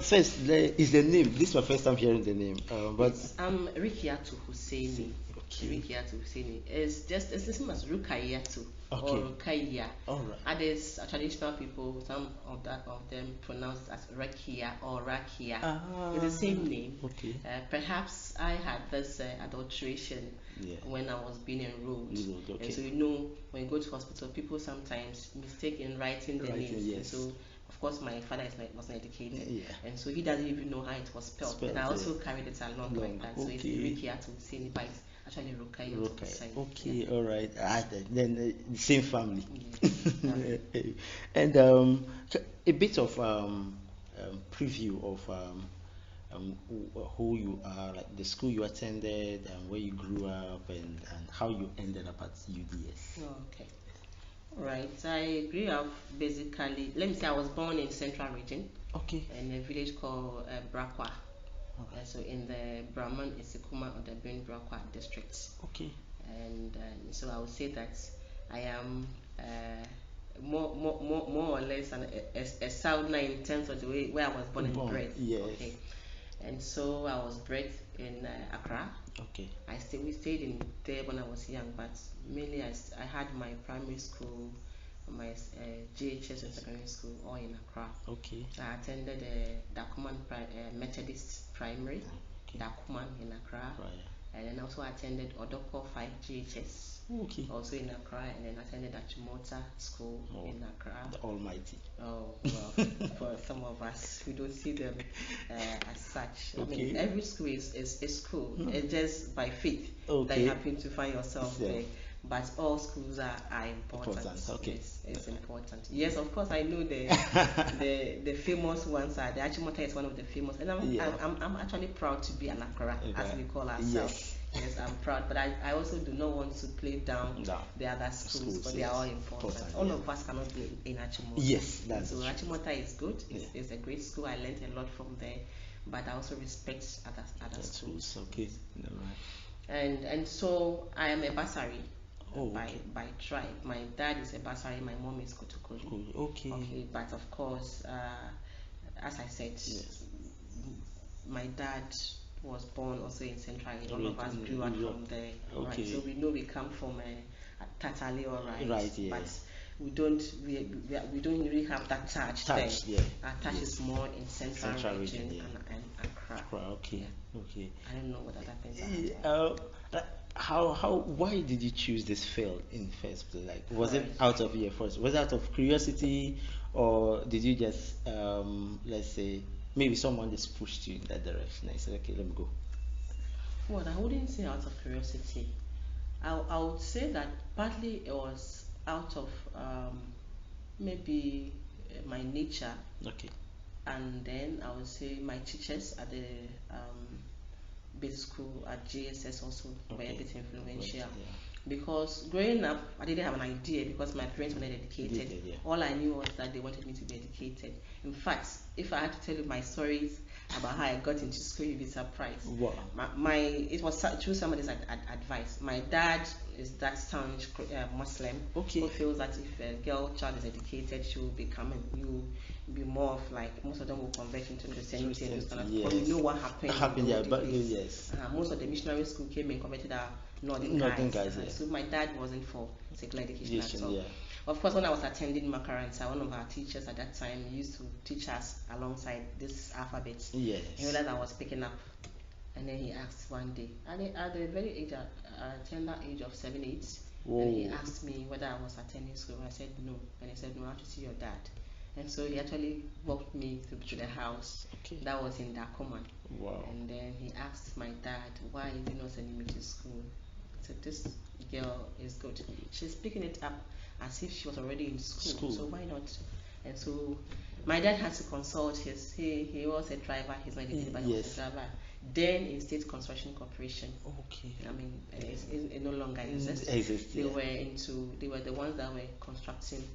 first, is the name. This is my first time hearing the name. But I'm Rikiatu Huseini. okay, Rikiatu Huseini. It's the same as Rukayatu okay, or Rukaya. all right, Others traditional people, some of them pronounce it as Rakia or Rakia. It's the same name. okay, Perhaps I had this adulteration yeah, when I was being enrolled. okay, And so when you go to hospital, people sometimes mistake in writing the names. yes. And so of course my father wasn't educated, Yeah. and so he doesn't even know how it was spelled. And I also carried it along like that. So it's Rikiatu Huseini, but it's actually Rukayo Huseini. Okay, yeah. all right. Then the same family. Yeah. And a bit of preview of who you are, like the school you attended, and where you grew up, and how you ended up at UDS. Okay. Right. I grew up basically. Let me say I was born in Central Region. Okay. In a village called Brakwa. Okay. So in the Brahman Isikuma or the Ben Brakwa district. Okay. And so I would say that I am more or less a Southerner in terms of the way where I was born and bred. Yes. Okay. And so I was bred in Accra. Okay. We stayed in there when I was young, but mainly I had my primary school, my GHS and secondary school all in Accra. Okay. I attended Dakuman Methodist Primary, okay, Dakuman in Accra, right. And then also attended Odoko 5 GHS. Okay. Also in Accra, and then attended Achimota School in Accra. The Almighty. Oh, well, for some of us, we don't see them as such. Okay. I mean, every school is school. It's just by faith that you happen to find yourself there. But all schools are important. Okay. It's important. Yes, of course, I know the the famous ones are. The Achimota is one of the famous, and I'm actually proud to be an Accra, as we call ourselves. Yes, I'm proud, but I also do not want to play down the other schools, but they are all important. All of us cannot be in Achimota. Yes, that's so Achimota is good. It's a great school. I learned a lot from there, but I also respect other schools. Okay, right. And so I am a Basari. By tribe. My dad is a Basari, my mom is Kotokoli. Okay, but of course, as I said, my dad was born also in Central. All of us grew up from there. Okay. Right? So we know we come from Tatali, all right. Right. Yeah. But we don't really have that touch there. Yeah. Our touch is more in Central region and Accra. Okay. Yeah. Okay. I don't know what other things why did you choose this field in first place? Like, was it out of was it out of curiosity, or did you just let's say maybe someone just pushed you in that direction? I said, okay, let me go. Well, I wouldn't say out of curiosity. I would say that partly it was out of maybe my nature. Okay. And then I would say my teachers at the basic school at JSS also were a bit influential. Right, yeah. Because growing up, I didn't have an idea because my parents were not educated. All I knew was that they wanted me to be educated. In fact, if I had to tell you my stories about how I got into school, you'd be surprised. Wow. It was through somebody's advice. My dad is that staunch Muslim who feels that if a child is educated, she will be more of like, most of them will convert into Christianity. But we know what happened. Most of the missionary school came and converted our Northern guys. So my dad wasn't for secular education at all. Of course, when I was attending Makaranta, one of our teachers at that time used to teach us alongside this alphabet. He realized I was picking up, and then he asked one day, at the very tender age of 7, 8, and he asked me whether I was attending school. I said no, and he said, no, I want to see your dad. And so he actually walked me to the house. That was in Dakuman. Wow. And then he asked my dad, why is he not sending me to school? I said, this girl is good. She's picking it up as if she was already in school. So why not? And so my dad had to consult he was a driver, he's not educated, but he was a driver. Then in State Construction Corporation. I mean, it no longer exists. They were the ones that were constructing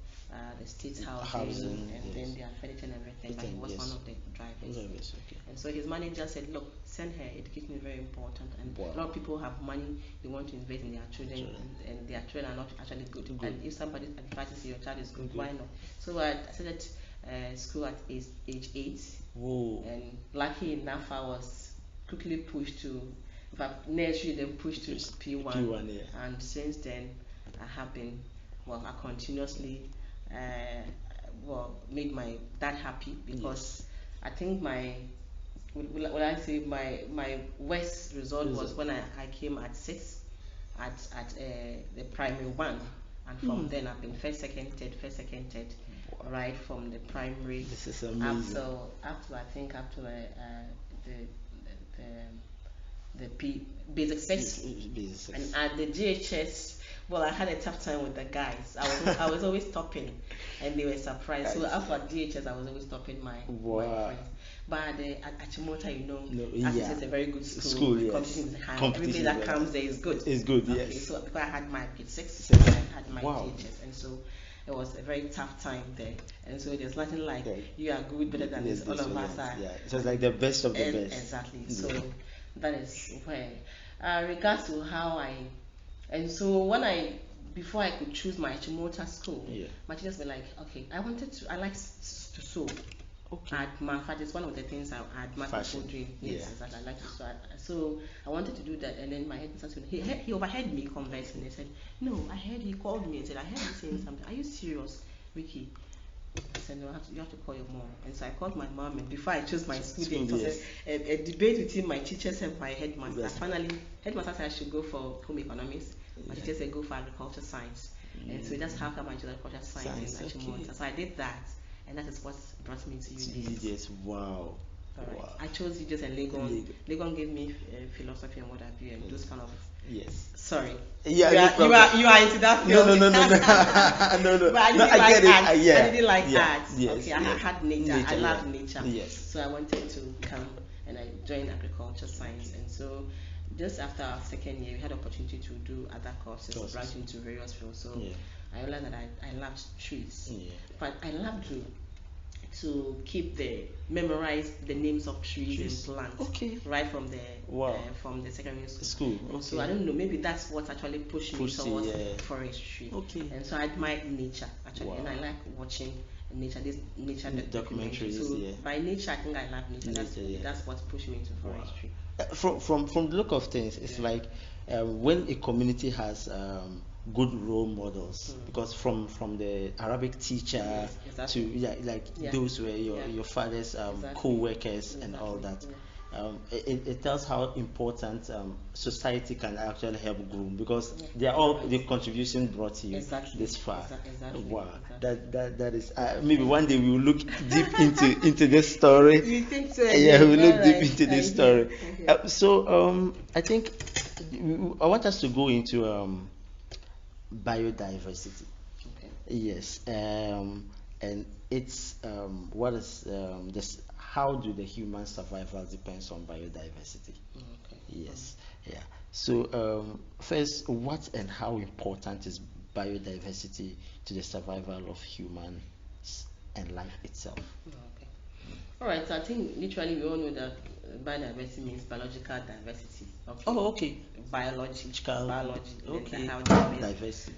the state housing and then their furniture and everything, but he was one of the drivers. And so his manager said, look, send her, education is very important, and a lot of people have money, they want to invest in their children, and their children are not actually good. And if somebody advises your child is good, why not? So I started school at age 8, Whoa. And lucky enough, I was quickly pushed to, in fact, nursery, then pushed to P1. P1, yeah. And since then, I have been, well, I continuously, made my dad happy, because I think my, what I say, my worst result was when I came at 6 at the primary 1. And from then I've been first, second, third, right from the primary. This is amazing. Up to the basic 6. And at the GHS, well, I had a tough time with the guys. I was always topping, and they were surprised. So after GHS, I was always topping my friends. But at Achimota, it's a very good school. Yes. Competition is high. Everybody that comes there is good. It's good, okay, yes. So because I had my grade 6, I had my GHS, and so it was a very tough time there. And so there's nothing like you are good, better than this. All of us are. Yeah, it was like the best of the best. Exactly. So that is where, regards to how when before I could choose my Achimota school, my teachers were like, okay, I like to sew. Okay. It's one of the things I admire people doing. Yes, exactly. I like to sew. So I wanted to do that, and then my headmaster, he overheard me conversing. He said, "No, he called me and said, I heard you saying something. Are you serious, Ricky?" I said, "No, you have to call your mom." And so I called my mom, and before I chose my school, it was a debate between my teachers and my headmaster. Finally, headmaster said I should go for home economics. My teachers said go for agriculture science. And so that's how come I chose agriculture science in Achimota. So I did that. And that is what brought me to UDS. Yes, wow. Right. Wow. I chose UDS and Legon. Legon gave me philosophy and what have you, and those kind of. Yes. Sorry. Yeah, you are into that field. No. no. But I didn't like art. I didn't like art. Yes, okay, I had nature. I loved nature. Yes. So I wanted to come and I joined agriculture science, and so just after our second year, we had opportunity to do other courses, branch into various fields. So I realized that I loved trees, but I loved to memorize the names of trees and plants. Okay. Right from the secondary school. Okay. So I don't know, maybe that's what actually pushed me towards forestry. Okay. And so I admire nature actually, and I like watching nature, this nature documentaries. So by nature, I think I love nature. That's what pushed me into forestry. From the look of things, it's like when a community has good role models, because from the Arabic teacher to those were your father's co-workers and all that. It tells how important society can actually help groom, because they are all the contribution brought you this far. Wow, that is maybe one day we will look deep into this story. You think so? Yeah, we will look deep into this story. So I think I want us to go into biodiversity. Okay. Yes, and it's what is this? How do the human survival depends on biodiversity? Okay. Yes, yeah. So first, what and how important is biodiversity to the survival of humans and life itself? Okay. All right. So I think literally we all know that biodiversity means biological diversity. Okay. Oh, okay. Biology. Okay. How diversity.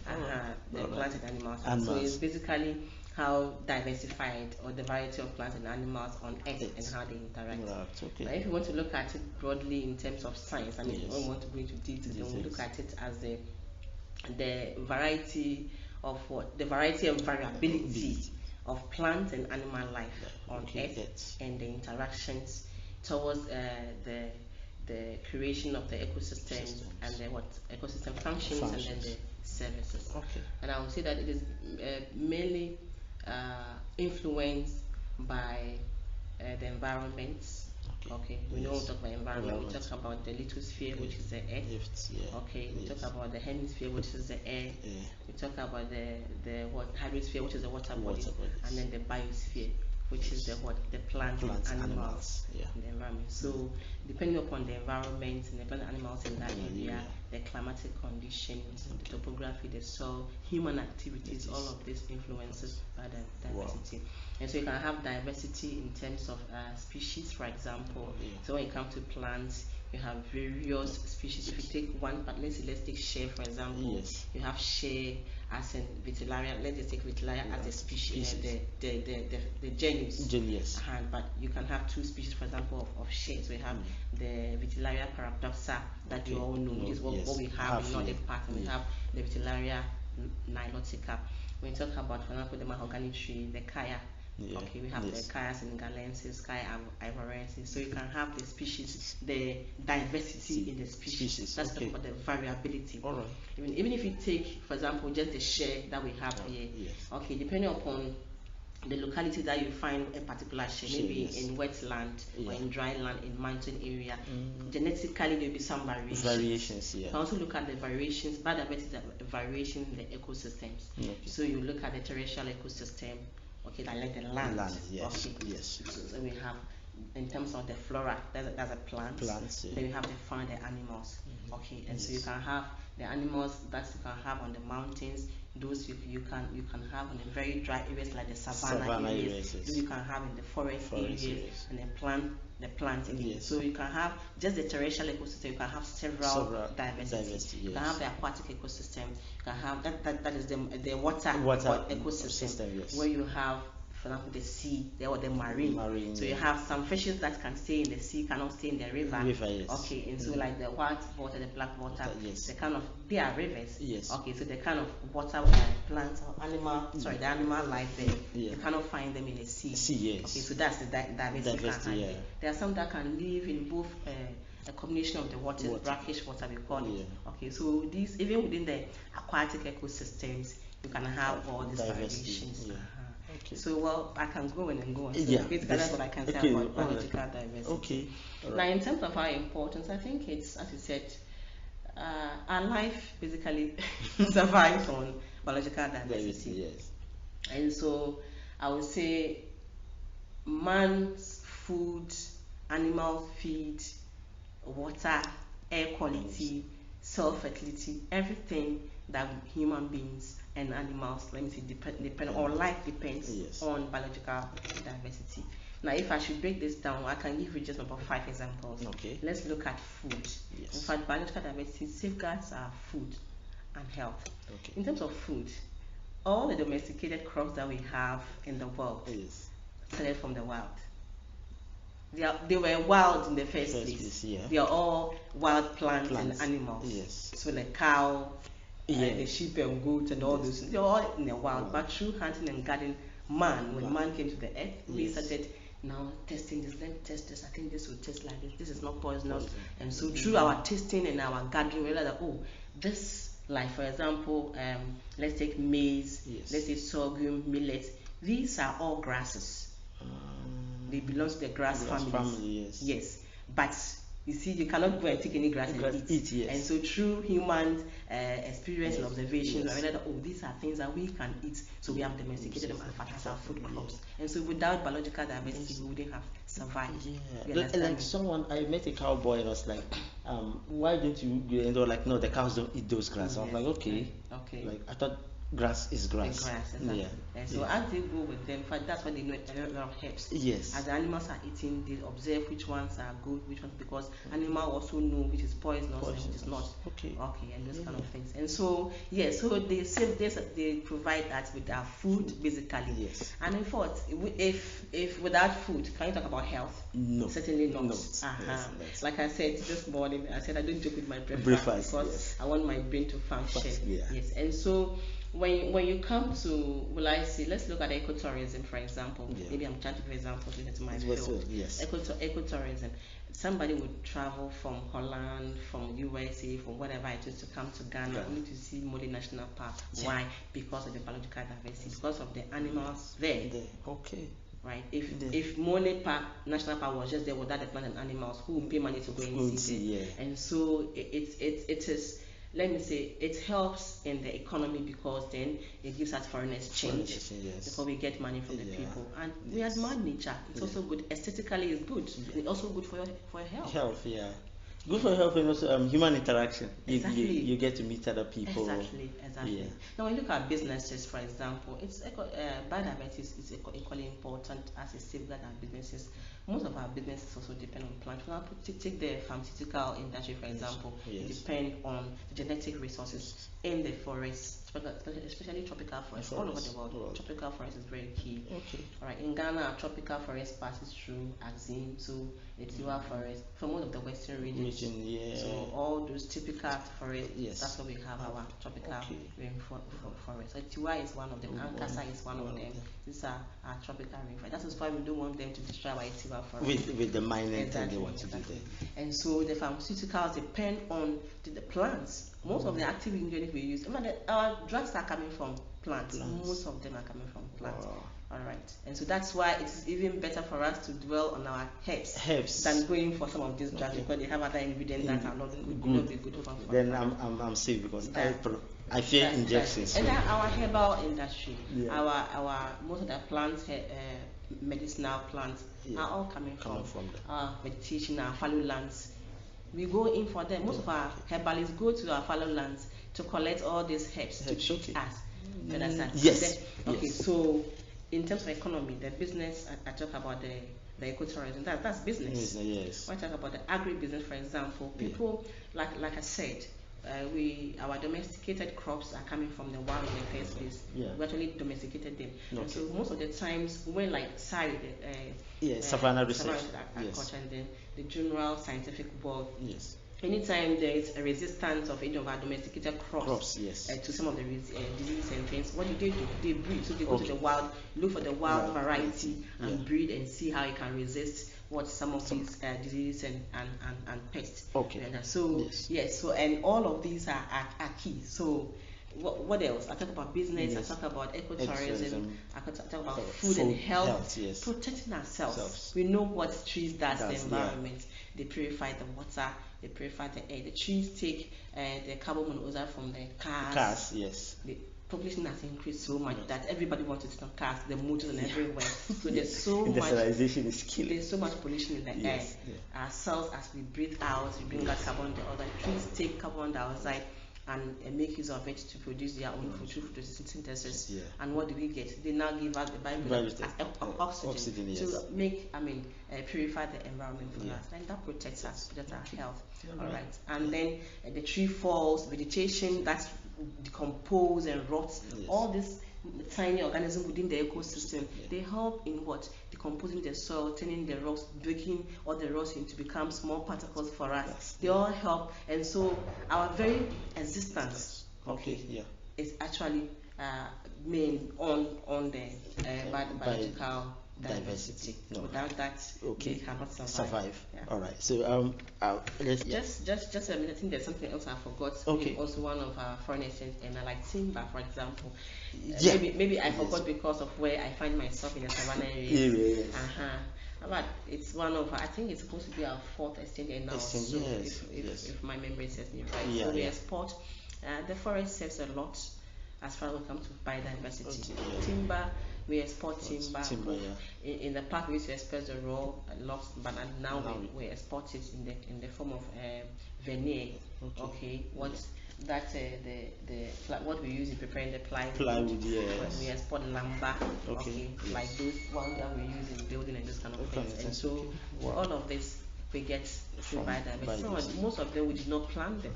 The plants and animals. So it's basically how diversified, or the variety of plants and animals on Earth and how they interact. Right, okay. Now, if you want to look at it broadly in terms of science, I mean, we don't want to go into details, then we look at it as the variety and variability of plant and animal life on Earth and the interactions towards the creation of the ecosystems and the ecosystem functions and then the services. Okay. And I would say that it is mainly influenced by the environment. Okay. We know we talk about environment. We talk about the lithosphere, which is the earth. Okay. We talk about the hemisphere, which is the air. We talk about the hydrosphere, which is the water body, and then the biosphere, which is the plants and animals in the environment. So depending upon the environment and the animals in that area, the climatic conditions, the topography, the soil, human activities, all of this influences biodiversity. And so you can have diversity in terms of species, for example. So when it comes to plants, you have various species. If you take one, but let's take share for example. Yes. You have share as in vitillaria. Let's just take vitillaria as a species, the genus. Yes. But you can have two species, for example, of share. So you have the vitillaria paradoxa that you all know, which is what we have in northern part, and we have the vitillaria nilotica. When you talk about, for example, the mahogany tree, the kaya. Okay, we have the Kaya senegalensis, Kaya ivorensis. So you can have the species, the diversity in the species. That's the variability. All right. Even if you take, for example, just the share that we have here. Okay, depending upon the locality that you find a particular share, maybe in wetland or in dry land, in mountain area, genetically there will be some variations. You can also look at the variations, biodiversity variation in the ecosystems. So you look at the terrestrial ecosystem. Okay, like the land. So we have, in terms of the flora, that's a plant. Then we have the fauna, the animals. Okay, and so you can have the animals that you can have on the mountains. Those you can have in the very dry areas like the savanna areas. Those you can have in the forest areas, and the plant again. So you can have just the terrestrial ecosystem. You can have several diversity. You can have the aquatic ecosystem. You can have that is the water ecosystem, where you have, for example, the sea, or the marine. So you have some fishes that can stay in the sea, cannot stay in the river. Okay, and so like the white water, the black water, they are rivers. Okay, so the kind of water plants or the animal life there, you cannot find them in the sea. Okay, so that's the diversity. There are some that can live in both a combination of the waters, brackish water we call it. Okay, so these, even within the aquatic ecosystems, you can have all these variations. Okay. So I can go and go on. So basically that's what I can say about biological diversity. Now in terms of our importance, I think it's, as you said, our life basically survives on biological diversity. And so I would say man's food, animal feed, water, air quality, soil fertility, everything that human beings and animals, depend on life depends on biological diversity. Now, if I should break this down, I can give you just about 5 examples. Let's look at food. In fact, biological diversity safeguards our food and health. In terms of food, all the domesticated crops that we have in the world started from the wild. They were wild in the first place. They are all wild plants and animals. So the cow, the sheep and goat and all those, they're all in the wild. But through hunting and gathering, when man came to the earth, we started now testing this, then test this, I think this will taste like this is not poisonous. And so through our testing and our gathering, we realized that, this, like for example, let's take maize, let's say sorghum, millet, these are all grasses. They belong to the grass family. But you see, you cannot go and take any grass and eat. And so through human experience and observation, I realized that these are things that we can eat. So we have domesticated them as our food crops. And so without biological diversity, we wouldn't have survived. Like someone, I met a cowboy and was like, why don't you? And they were like, no, the cows don't eat those grass. I was like, okay. Like I thought grass is grass. And so as they go with them, in fact, that's why they know a lot of herbs. As the animals are eating, they observe which ones are good, which ones, because animals also know which is poisonous and which is not. And those kind of things. And so so they save this, they provide us with our food basically. And in fact, if without food, can you talk about health? No, certainly not. Like I said this morning, I said I don't joke with my breakfast because I want my brain to function. And so when you come to, let's look at ecotourism, for example. Maybe I'm trying to give examples into my field. Ecotourism. Somebody would travel from Holland, from USA, from whatever it is, to come to Ghana only to see Mole National Park. Why? Because of the biological diversity, because of the animals there. Right? If Mole Park National Park was just there without the plant and animals, who would pay money to go and see it? And so it is. Let me say, it helps in the economy because then it gives us foreign exchange because we get money from the people, and we admire nature. It's also good aesthetically. It's good. It's also good for your health. Good for helping also human interaction. Exactly. You get to meet other people. Exactly. Yeah. Now, when you look at businesses, for example, biodiversity is equally important as a safeguard our businesses. Most of our businesses also depend on plants. For example, take the pharmaceutical industry, for example. Yes. It depends on the genetic resources in the forest, especially tropical forests all over the world. Tropical forest is very key. Okay. All right. In Ghana, our tropical forest passes through Axim to the Tiwa forest for most of the western regions. Yeah. So all those typical forests, yes. that's where we have our tropical rainforest. So Tiwa is one of them. Ankasa is one of them. These are our tropical rainforest. That is why we don't want them to destroy our Tiwa forest. With the mining thing they want to do there. And so the pharmaceuticals depend on the plants. Most of the active ingredients we use, our drugs are coming from plants. Most of them are coming from plants. Wow. All right, and so that's why it's even better for us to dwell on our herbs than going for some of these drugs because they have other ingredients that are not good for. Then I'm safe because I fear injections. And our herbal industry, our most of the plants, medicinal plants, are all coming from our vegetation, our fallow lands. We go in for them. Most of our herbalists go to our fallow lands to collect all these herbs to treat us. You understand? Yes. Okay, so in terms of economy, the business, I talk about the ecotourism, that's business. Yes. When I talk about the agribusiness, for example, people, like I said, our domesticated crops are coming from the wild in the first place. Yeah. We actually domesticated them. Okay. And so most of the times, when like savannah research, agriculture, and then the general scientific world. Yes. Anytime there is a resistance of any of our domesticated crops to some of the diseases and things, what do? They breed. So they go to the wild, look for the wild variety and breed and see how it can resist what some of these diseases and pests. Okay. So so and all of these are key. So what else? I talk about business. I talk about ecotourism. I talk about food and health. Protecting ourselves. We know what trees does to the environment. They purify the water. They purify the air. The trees take the carbon monoxide from the cars. Yes. The population has increased so much that everybody wants to sit on cars, the motors and everywhere. So there's so much. Industrialization is killing. There's so much pollution in the air. Our cells, as we breathe out, we bring out carbon dioxide. Trees take carbon dioxide and make use of it to produce their own food through photosynthesis. And what do we get? They now give us the byproduct oxygen to make, purify the environment for us, and that protects us, protects our health. All right, and then the tree falls, vegetation that decompose and rots. All this tiny organisms within the ecosystem, they help in what? Decomposing the soil, turning the rocks, breaking all the rocks into become small particles for us. They all help, and so our very existence is actually main on the biological diversity. Without that, we cannot survive. All right. So just a minute. I think there's something else I forgot. Also, one of our foreign exchange, and I like timber, for example. Maybe I forgot because of where I find myself in the savannah area. But it's one of, I think it's supposed to be our fourth exchange now. So if my memory serves me right. So we export. The forest serves a lot as far as we come to biodiversity. Timber, we export timber. In the past, we used to export the raw logs, but now we export it in the form of veneer. That's what we use in preparing the plywood. We export lumber. Like those ones that we use in building and those kind of things. And so all of this we get through biodiversity. Most of them we did not plant them.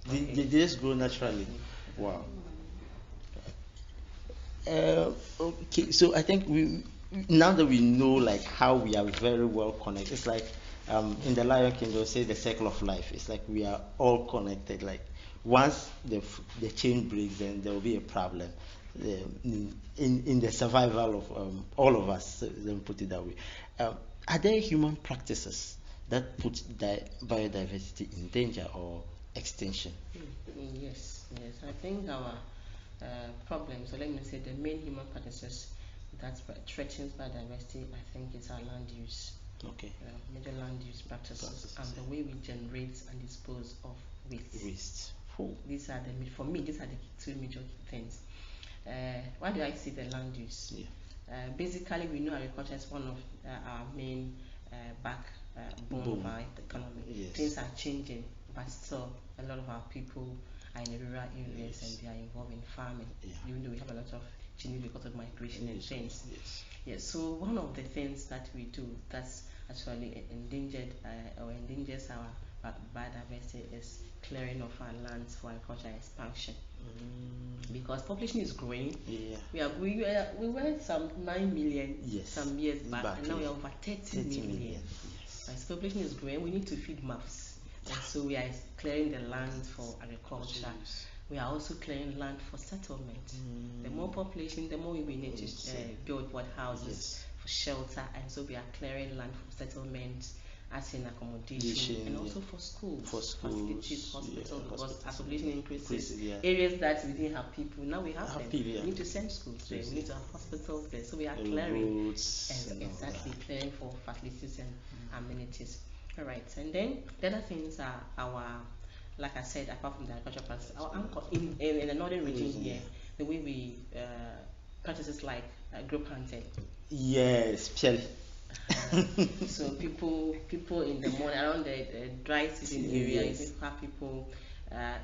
They just grow naturally. Wow. Okay, so I think now that we know like how we are very well connected, it's like in the Lion King they'll say the circle of life. It's like we are all connected. Like once the chain breaks, then there will be a problem in the survival of all of us. Let me put it that way. Are there human practices that put biodiversity in danger or extinction? Yes. I think our problem, so let me say the main human practices that threatens biodiversity, I think it's our land use. Major land use practices and the way we generate and dispose of waste. These are for me, these are the two major things. Why do I see the land use? Basically, we know agriculture is one of our main boom by the economy. Yes. Things are changing, but still a lot of our people are in the rural areas and they are involved in farming. Even though we have a lot of changes because of migration and things. Yes. So one of the things that we do that's actually endangered or endangers our biodiversity is clearing of our lands for agricultural expansion. Because population is growing. We were some 9 million some years back, and now we are over 30 million. As population is growing, we need to feed mouths, and so we are clearing the land for agriculture. We are also clearing land for settlement. The more population, the more we need to build what houses for shelter, and so we are clearing land for settlement, as in accommodation, and also for schools, facilities, hospitals, because as population increases, areas that we didn't have people, now we have them. We need to send schools there, we need to have hospitals there, so we are clearing, exactly, clearing for facilities and amenities. All right, and then the other things are our, like I said, apart from the agricultural practices, our in the northern region here, the way we practices like group hunting. So people in the morning around the dry season area, you have people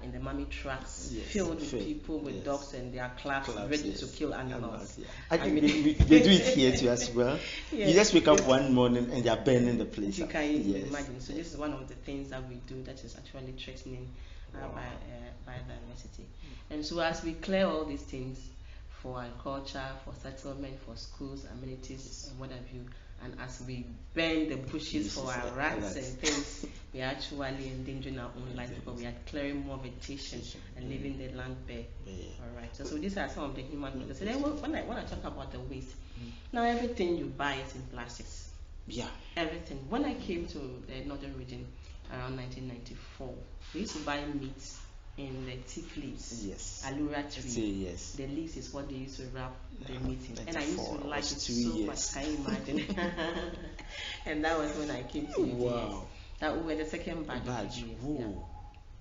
in the mummy trucks filled with people with dogs and their clubs ready to kill animals. I think they do it here too as well. You just wake up one morning and they are burning the place. You can imagine. So this is one of the things that we do that is actually threatening biodiversity. And so as we clear all these things for agriculture, for settlement, for schools, amenities, and what have you, and as we burn the bushes for our rats and things, we are actually endangering our own lives because we are clearing more vegetation and leaving the land bare. All right. So these are some of the human factors. So then when I talk about the waste, now everything you buy is in plastics. Everything. When I came to the northern region around 1994, we used to buy meat in the teak leaves, alura tree. The leaves is what they used to wrap the meat in, and I used to like it so much. Can you imagine? And that was when I came to the that we were the second batch.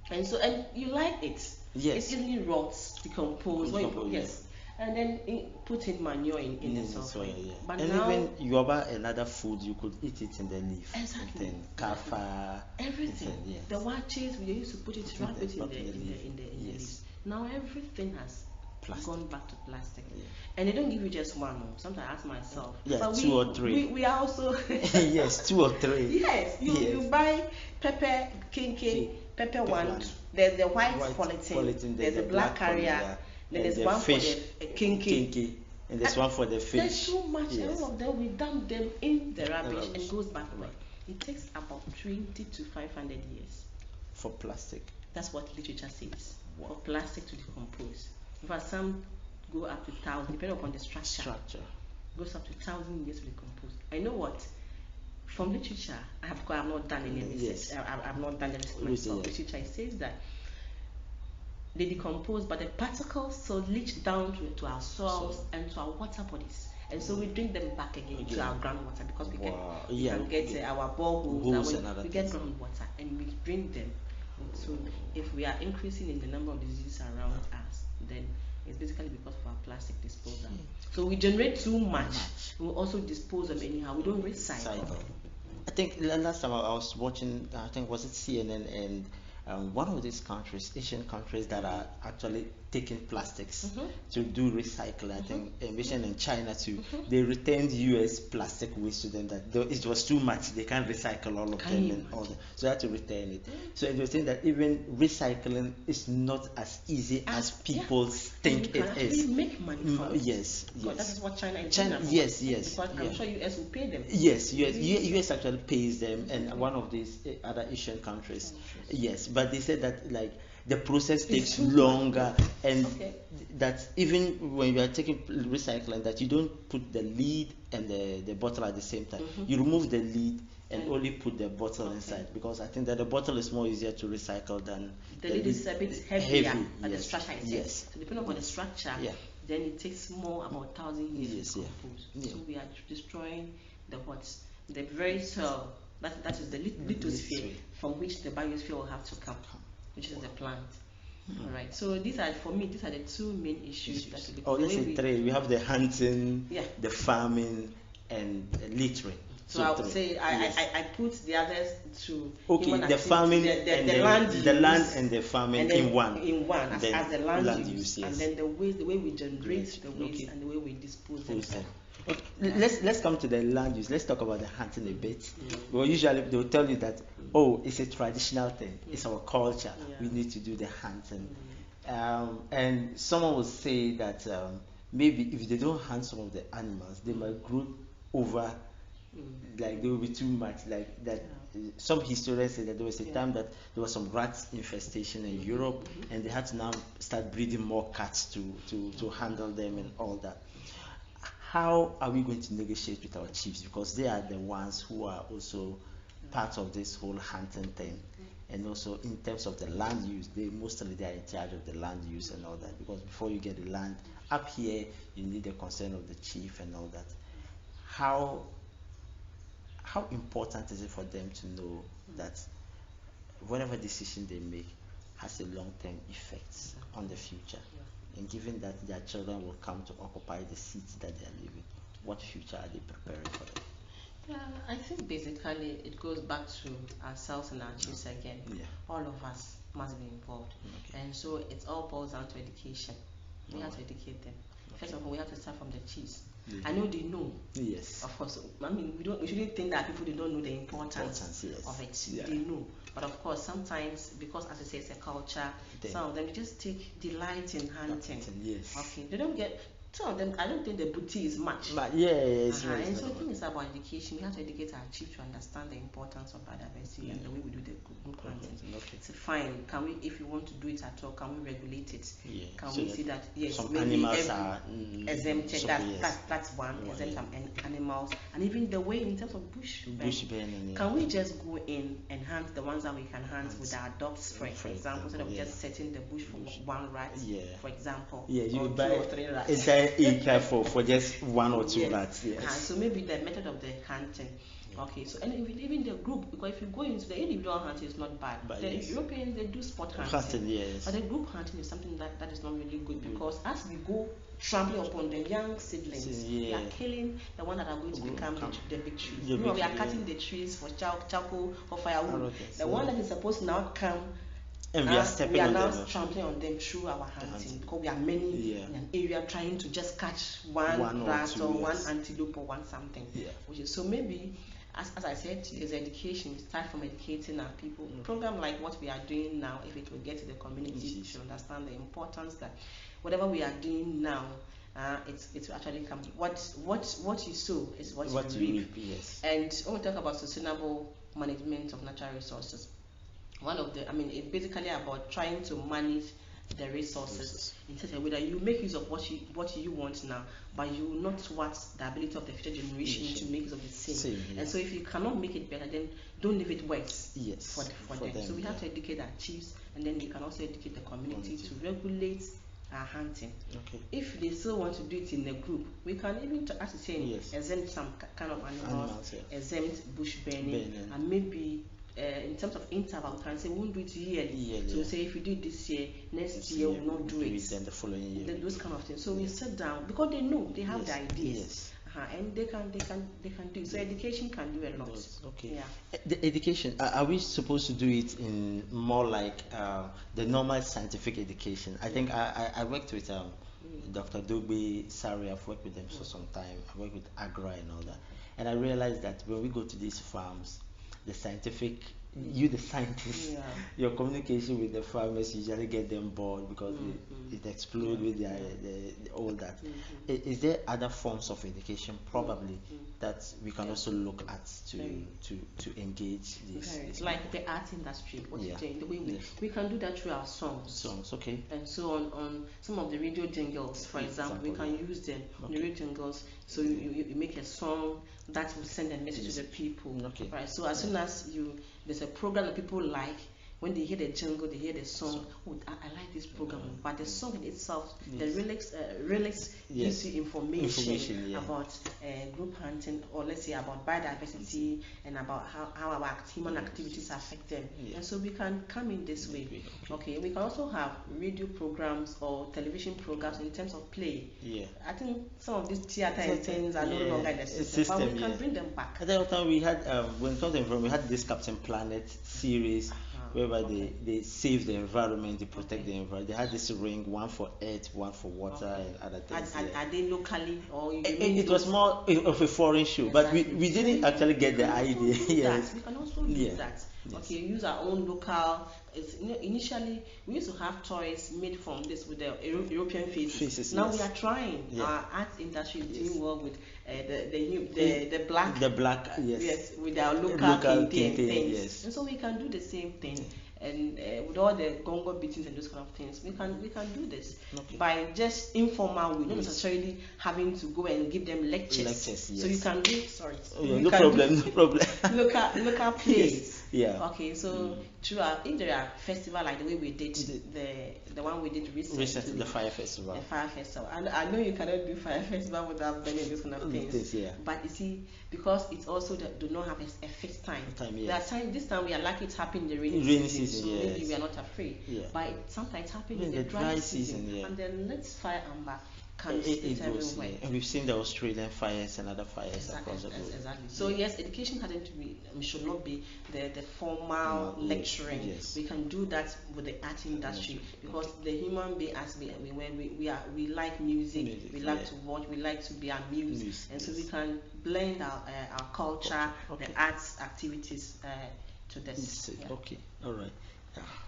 And so, and you like it. It easily rots, decomposes. And then put in manure in the soil. But and now, even you buy another food, you could eat it in the leaf. Exactly. Kafa, everything. The watches we used to put it, wrap it in the leaves. Now everything has gone back to plastic. And they don't give you just one. Sometimes I ask myself. But 2 or 3. We are also 2 or 3. You buy pepper kinky, pepper one. There's the white polythene. There's the black carrier. Then there's one fish, for the kinky, and there's one for the fish. There's so much. All of them, we dump them in the rubbish and goes back. It takes about 20 to 500 years for plastic. That's what literature says. For plastic to decompose. In fact, some go up to 1,000, depending upon the structure. Goes up to 1,000 years to decompose. I know what. From literature, I have not done any research. I've not done the research myself. Literature says that they decompose, but the particles so leach down to our soils and to our water bodies, and so we bring them back again to our groundwater because we can get our boreholes, we get groundwater and we bring them. And so if we are increasing in the number of diseases around us, then it's basically because of our plastic disposal. So we generate too much. We also dispose them anyhow. We don't recycle. I think last time I was watching, I think was it CNN, and one of these countries, Asian countries that are actually taking plastics to do recycling. I think Asian and China too. They returned US plastic waste to them that it was too much. They can't recycle all of them and all that. So they had to return it. So it was saying that even recycling is not as easy as people think it is. Make money from it. Yes. That is what China is doing. Yes. Because I'm sure US will pay them. Yes, US actually pays them, and one of these other Asian countries. Yes, but they said that like the process takes longer, and that even when you are taking recycling, that you don't put the lid and the bottle at the same time. You remove the lid and only put the bottle inside, because I think that the bottle is more easier to recycle than the lid is a bit heavier, but the structure is so depending on the structure, then it takes more about 1,000 years to compose. So we are destroying the very soil that is the lithosphere from which the biosphere will have to come, which is the plant. All right. So these are the 2 main issues. Let's say 3. We have the hunting, the farming, and the littering. So I would say I put the others to the farming, the land and the farming in one as the land use, yes. And then the way we generate the waste and the way we dispose them. Okay. Let's come to the land use. Let's talk about the hunting a bit. Well, usually they will tell you that it's a traditional thing. It's our culture. We need to do the hunting. And someone will say that maybe if they don't hunt some of the animals, they might grow over, like they will be too much, like that. Some historians say that there was a time that there was some rat infestation in Europe, and they had to now start breeding more cats to handle them and all that. How are we going to negotiate with our chiefs, because they are the ones who are also part of this whole hunting thing? And also in terms of the land use, they are in charge of the land use and all that, because before you get the land up here, you need the consent of the chief and all that. How important is it for them to know that whatever decision they make has a long-term effects on the future? And given that their children will come to occupy the seats that they are living, what future are they preparing for them? Yeah, I think basically it goes back to ourselves and our chiefs again. All of us must be involved. And so it all boils down to education. We have to educate them. First of all, we have to start from the chiefs. I know they know. Yes. Of course. I mean, we shouldn't think that people, they don't know the importance of it. They know. But of course, sometimes, because as I say, it's a culture, some of them just take delight in hunting. Yes. Okay. They don't get. Some of them, I don't think the booty is much. But and so I think it's about education. We have to educate our chief to understand the importance of biodiversity and the way we do the group hunting. It's fine. Can we, if you want to do it at all, can we regulate it? Can we see that some animals are exempted? That's one. Exempt some animals, and even the way in terms of bush burning. Can we just go in and hunt the ones that we can hunt with our dogs, for example, instead of just setting the bush for one rat, for example, you buy 2 or 3 rats. Acre for just 1 or 2 rats. So maybe the method of the hunting. Okay, so and even the group, because if you go into the individual hunting, is not bad. But the Europeans, they do spot hunting. But the group hunting is something that is not really good, because as we go trampling upon the young seedlings, we are killing the one that are going to become the big trees. We are cutting the trees for charcoal or firewood. The one that is supposed to now come. And we are now trampling on them through our hunting, because we are many in an area trying to just catch one rat or one antelope or one something. So maybe, as I said, is education. We start from educating our people. Program like what we are doing now, if it will get to the community, to understand the importance that whatever we are doing now, it will actually come. What you sow is what you reap. And when we talk about sustainable management of natural resources, it's basically about trying to manage the resources in such a way that you make use of what you want now, but you will not thwart the ability of the future generation to make use of the same. And so if you cannot make it better, then don't leave it worse for them. So we have to educate our chiefs, and then we can also educate the community to regulate our hunting. If they still want to do it in a group, we can even, as you say, exempt some kind of animals, exempt bush burning, and maybe in terms of interval, we can say we won't do it yearly. So we say if you do it this year, next year we will not do it. Then the following year. Those kind of things. So we sit down, because they know, they have the ideas. And they can do it. So education can do a lot. The education, are we supposed to do it in more like the normal scientific education? I think I worked with Dr. Dogbe Sari. I've worked with them for some time. I worked with Agra and all that, and I realized that when we go to these farms, the scientific, the scientists, your communication with the farmers usually get them bored, because it explodes with all that. Is there other forms of education probably that we can also look at to engage this? Like the art industry, the way we can do that through our songs. And so on some of the radio jingles, for example, we can use them on the radio jingles. So you make a song that will send a message to the people. Right. So as soon as there's a program that people like, when they hear the jingle, they hear the song. Oh, I like this program, but the song in itself, the lyrics gives you information about group hunting, or let's say about biodiversity and about how our human activities affect them. And so we can come in this way. Okay, we can also have radio programs or television programs in terms of play. I think some of these theater and things are no longer in the system, but we can bring them back. At that time we had when it comes to environment, we had this Captain Planet series whereby they save the environment, they protect the environment. They had this ring, one for earth, one for water, and other things. Are they locally, or it was more of a foreign show, but we didn't actually get the idea. Yes, we can also do that. Okay, use our own local. Initially, we used to have toys made from this with the European faces. Now we are trying. Our art industry is doing well with the black. Yes, with our local things. And so we can do the same thing. And with all the gongo beatings and those kind of things, we can do this by just informal way, not necessarily having to go and give them lectures. So you can do no problem. Local plays. Okay, so if there are festival like the way we did the one we did recently, the fire festival. And I know you cannot do fire festival without burning those kind of things. But you see, because it's also do not have a fixed time. This time we are lucky to happen in the rainy season. So maybe we are not afraid. But sometimes happens in the dry season. And then let's fire amber comes everywhere. And we've seen the Australian fires and other fires across the globe. Exactly. So yes, education should not be the formal lecturing. We can do that with the art industry, because the human being, as we like music, we like to watch, we like to be amused, and so we can blend our culture, the arts activities to this. Okay, all right.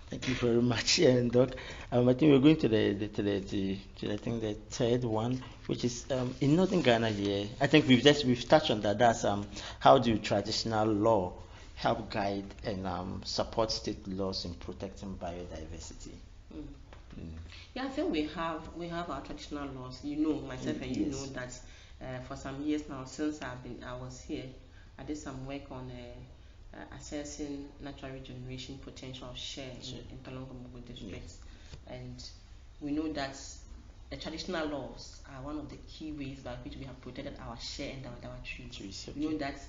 Thank you very much, Doc. I think we're going to the third one, which is in northern Ghana here. I think we've touched on that. That's how do traditional law help guide and support state laws in protecting biodiversity? I think we have our traditional laws. You know myself, and you know that for some years now, since I was here, I did some work on assessing natural regeneration potential of share in Tolongo districts, and we know that the traditional laws are one of the key ways by which we have protected our share and our trees. We know that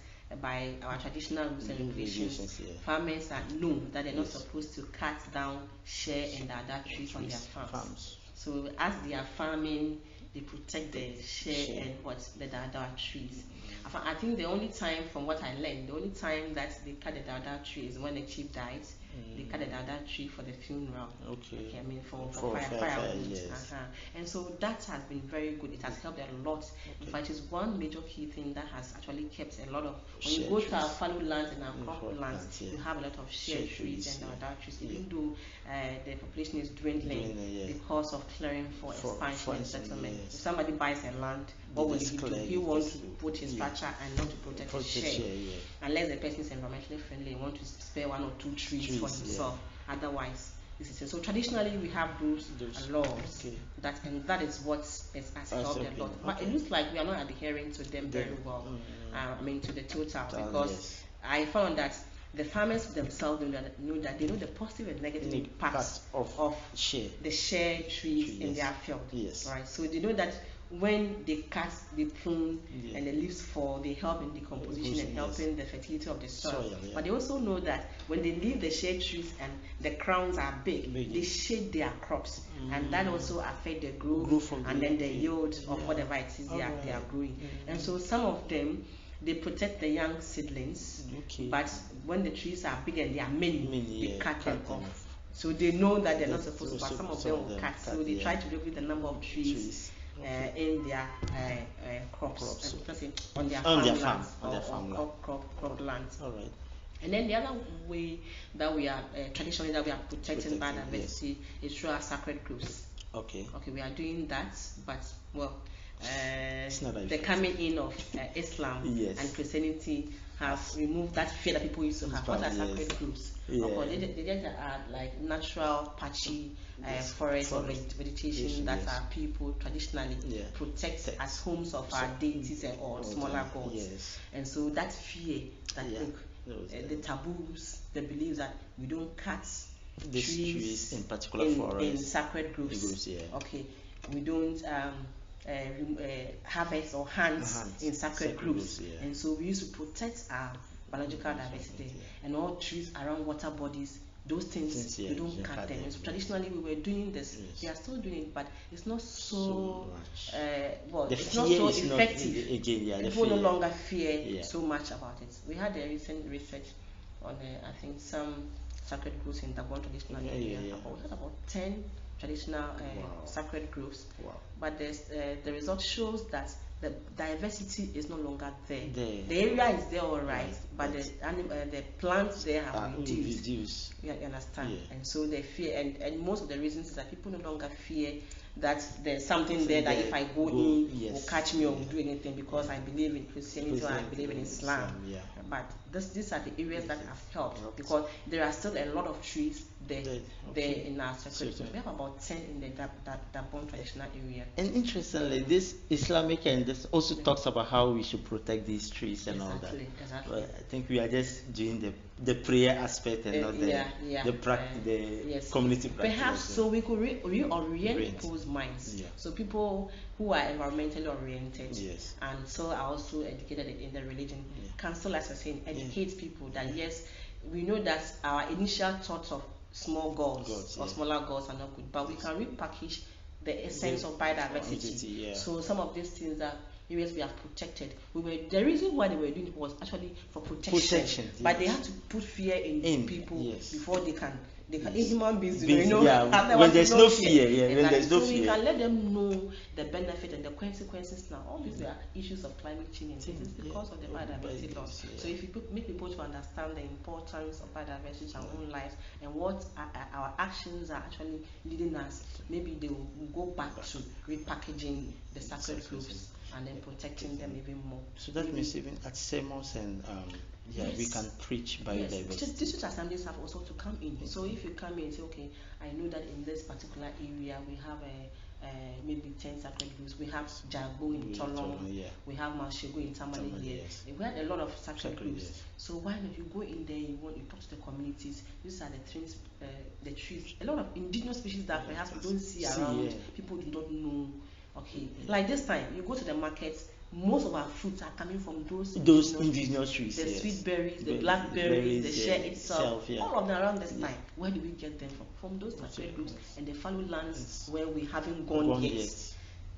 by our traditional rules and regulations, farmers know that they're not supposed to cut down share and other trees on their farms. So as they are farming, they protect the share and the other trees. I think the only time, from what I learned, the only time that they cut the dada tree is when the chief dies. They cut the dada tree for the funeral. I mean for firewood. And so that has been very good. It has helped a lot. In fact, it's one major key thing that has actually kept a lot of. When you go to our fallow lands and our crop lands, you have a lot of share trees and dada trees. Even though the population is dwindling because of clearing for expansion and settlement. If somebody buys a land, what will he do? He wants to put his structure and not to protect his share. Unless the person is environmentally friendly and want to spare one or two trees for himself. Otherwise, this is so traditionally we have those laws that is what has helped a lot. But it looks like we are not adhering to them very well. I mean, to the total, because I found that the farmers themselves know that they know the positive and negative impacts of the share trees in their field. Right. So they know that when they cut, they prune, and the leaves fall, they help in decomposition and helping the fertility of the soil. But they also know that when they leave the shade trees and the crowns are big, they shade their crops, and that also affect the growth and then the yield of whatever it is they are growing. And so some of them, they protect the young seedlings, but when the trees are big and they are many, they cut them off. So they know that they're not supposed to, but some of them will cut. So they try to reduce the number of trees in their crops, on their farmlands or crop lands. All right. And then the other way that we are traditionally that we are protecting biodiversity is through our sacred groves. Okay, we are doing that, but the coming in of Islam and Christianity have removed that fear that people used to have. What are sacred groves? They just are like natural patchy forest or vegetation that our people traditionally protect as homes of our deities or smaller gods. And so that fear, that the taboos, the beliefs that we don't cut these trees in particular forests, in sacred groves. Yeah. Okay, we don't harvest or hunt in sacred groves, yeah. and so we used to protect our biological diversity, and all trees around water bodies. Those things, we don't cut them. And so traditionally, we were doing this. Yes. We are still doing it, but it's not so much. It's not so effective. People no longer fear so much about it. We had a recent research on, I think, some sacred groves in Dagon traditional area. We had about 10 traditional sacred groves. Wow. But the result shows that the diversity is no longer there. The area is there, all right, but the plants there have reduced. You understand? Yeah. And so they fear, and most of the reasons is that people no longer fear that there's something there that if I go in will catch me or will do anything, because I believe in Christianity or I believe in Islam. But these are the areas that have helped, because there are still a lot of trees there in our sacred groves. We have about 10 in the Dabon traditional area. And interestingly, this Islamic and this also talks about how we should protect these trees and all that. Exactly. Well, I think we are just doing the prayer aspect and not the community practice. Perhaps so we could reorient people's minds. Yeah. So people who are environmentally oriented and so are also educated in the religion can still, as I say, educate people that yes, we know that our initial thoughts of small goals or smaller goals are not good, but we can repackage the essence of biodiversity. So some of these things that areas we have protected, the reason why they were doing it was actually for protection. But they have to put fear in people before they can human beings, when there's no fear, when there's no fear. We can let them know the benefit and the consequences now. All these are issues of climate change, and this is because of the biodiversity loss. So if you make people to understand the importance of biodiversity in our own lives and what our actions are actually leading us, maybe they will go back to repackaging the sacred groves and then protecting them even more. So that means even at sermons and we can preach biodiversity. Yes, district assemblies have also to come in. So if you come in and say, okay, I know that in this particular area we have maybe 10 sacred groves. We have Jago in Tolong, we have Malshego in Tamale here. We had a lot of sacred groves. So why not you go in there, you talk to the communities. These are the trees. A lot of indigenous species that perhaps we don't see around. People do not know. Okay, like this time you go to the market, most of our fruits are coming from those indigenous trees. The sweet berries, the blackberries, the share itself, all of them around this time. Where do we get them from? From those sacred groups and the fallow lands where we haven't gone yet.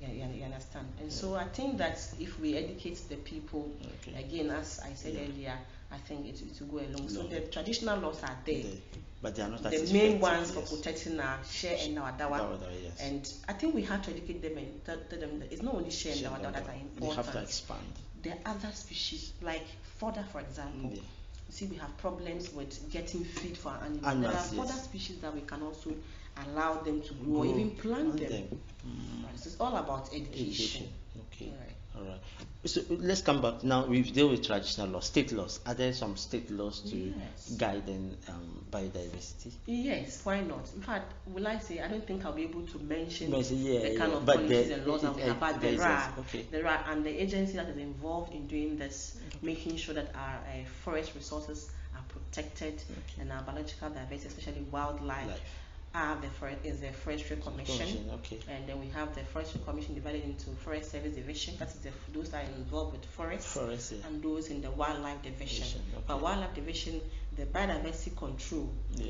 You understand? And so I think that if we educate the people, again, as I said earlier, I think it will go along. So the traditional laws are there. But they are not the main ones for protecting our share and our dawa. And I think we have to educate them and tell them that it's not only share and dawa that are important. They have to expand. There are other species, like fodder, for example. You see, we have problems with getting feed for our animals. There are fodder species that we can also allow them to grow, or even plant them. So it's all about education. Okay. All right. So let's come back now. We've dealt with traditional laws, state laws. Are there some state laws to guide biodiversity? Yes, why not? In fact, will I say I don't think I'll be able to mention the kind of policies and laws that we have, but there are, and the agency that is involved in doing this, making sure that our forest resources are protected and our biological diversity, especially wildlife. Is the Forestry Commission, and then we have the Forestry Commission divided into Forest Service Division. That is those that are involved with forests, and those in the Wildlife Division. But Wildlife Division, the biodiversity control